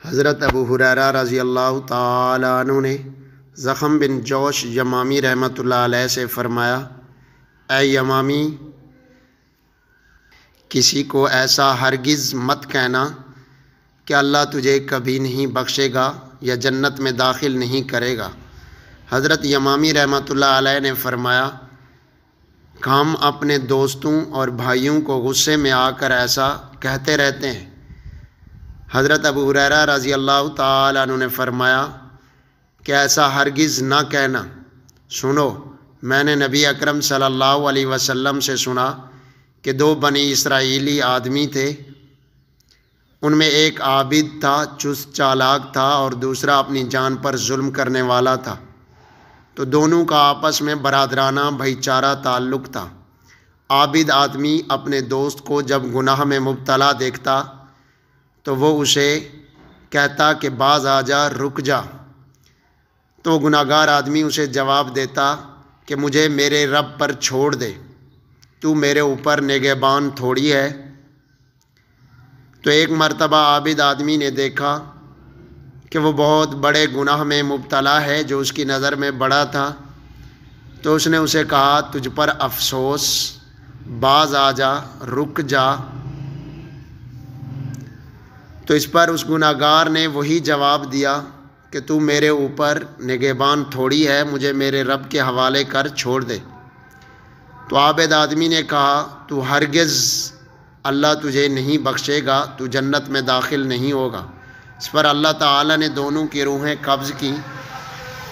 حضرت ابو ہریرہ رضی اللہ تعالیٰ عنہ نے زخم بن جوش یمامی رحمۃ اللہ علیہ سے فرمایا، اے یمامی، کسی کو ایسا ہرگز مت کہنا کہ اللہ تجھے کبھی نہیں بخشے گا یا جنت میں داخل نہیں کرے گا۔ حضرت یمامی رحمۃ اللہ علیہ نے فرمایا کہ ہم اپنے دوستوں اور بھائیوں کو غصے میں آ کر ایسا کہتے رہتے ہیں۔ حضرت ابو ہریرہ رضی اللہ تعالیٰ عنہ نے فرمایا کہ ایسا ہرگز نہ کہنا۔ سنو، میں نے نبی اکرم صلی اللہ علیہ وسلم سے سنا کہ دو بنی اسرائیلی آدمی تھے، ان میں ایک عابد تھا، چست چالاک تھا، اور دوسرا اپنی جان پر ظلم کرنے والا تھا۔ تو دونوں کا آپس میں برادرانہ بھائی چارہ تعلق تھا۔ عابد آدمی اپنے دوست کو جب گناہ میں مبتلا دیکھتا تو وہ اسے کہتا کہ باز آ جا، رک جا۔ تو گناہ گار آدمی اسے جواب دیتا کہ مجھے میرے رب پر چھوڑ دے، تو میرے اوپر نگہبان تھوڑی ہے۔ تو ایک مرتبہ عابد آدمی نے دیکھا کہ وہ بہت بڑے گناہ میں مبتلا ہے جو اس کی نظر میں بڑا تھا، تو اس نے اسے کہا، تجھ پر افسوس، باز آ جا، رک جا۔ تو اس پر اس گناہ گار نے وہی جواب دیا کہ تو میرے اوپر نگہبان تھوڑی ہے، مجھے میرے رب کے حوالے کر، چھوڑ دے۔ تو عابد آدمی نے کہا، تو ہرگز اللہ تجھے نہیں بخشے گا، تو جنت میں داخل نہیں ہوگا۔ اس پر اللہ تعالیٰ نے دونوں کی روحیں قبض کی،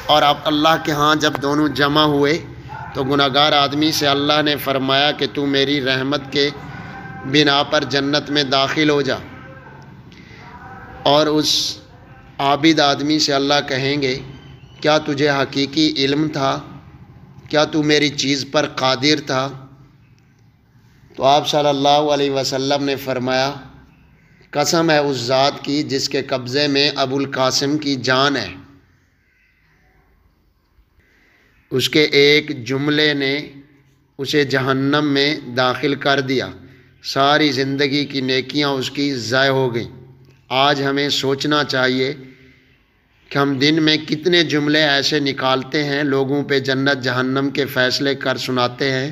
اور اب اللہ کے ہاں جب دونوں جمع ہوئے تو گناہ گار آدمی سے اللہ نے فرمایا کہ تو میری رحمت کے بنا پر جنت میں داخل ہو جا، اور اس عابد آدمی سے اللہ کہیں گے، کیا تجھے حقیقی علم تھا؟ کیا تو میری چیز پر قادر تھا؟ تو آپ صلی اللہ علیہ وسلم نے فرمایا، قسم ہے اس ذات کی جس کے قبضے میں ابو القاسم کی جان ہے، اس کے ایک جملے نے اسے جہنم میں داخل کر دیا، ساری زندگی کی نیکیاں اس کی ضائع ہو گئیں۔ آج ہمیں سوچنا چاہیے کہ ہم دن میں کتنے جملے ایسے نکالتے ہیں، لوگوں پہ جنت جہنم کے فیصلے کر سناتے ہیں۔